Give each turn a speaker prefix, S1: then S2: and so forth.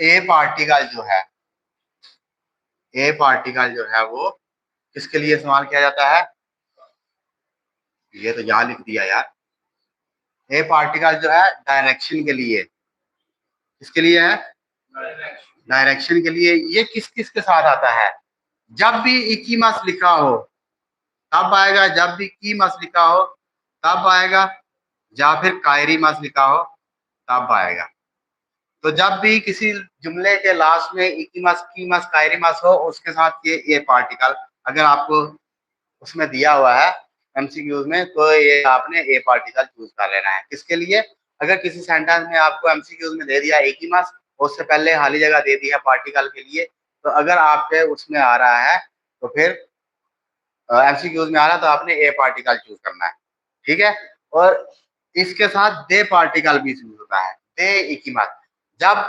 S1: ए particle जो है, ए particle जो है वो किसके लिए इस्तेमाल किया जाता है? ये तो यहाँ लिख दिया यार। ए पार्टिकल जो है डायरेक्शन के लिए, किसके लिए है? डायरेक्शन के लिए। ये किस किस के साथ आता है? जब भी इक्कीमास लिखा हो तब आएगा, जब भी कीमास लिखा हो तब आएगा, या फिर कायरीमास लिखा हो तब आएगा। तो जब भी किसी जुमले के लास्ट में इक्कीमास, कीमास, कायरीमास हो उसके साथ ये पार्टिकल अगर आपको उसमें दिया हुआ है एमसीक्यूज में, तो ये आपने ए पार्टिकल चूज कर लेना है। किसके लिए? अगर किसी सेंटेंस में आपको एमसीक्यूज में दे दिया इक्कीमास, उससे पहले खाली जगह दे दी है पार्टिकल के लिए, तो अगर आपके उसमें आ रहा है तो फिर एमसीक्यूज में आ रहा है तो आपने ए पार्टिकल चूज करना है। ठीक है। और इसके साथ दे पार्टिकल भी चूज होता है, दे इक्कीमास। जब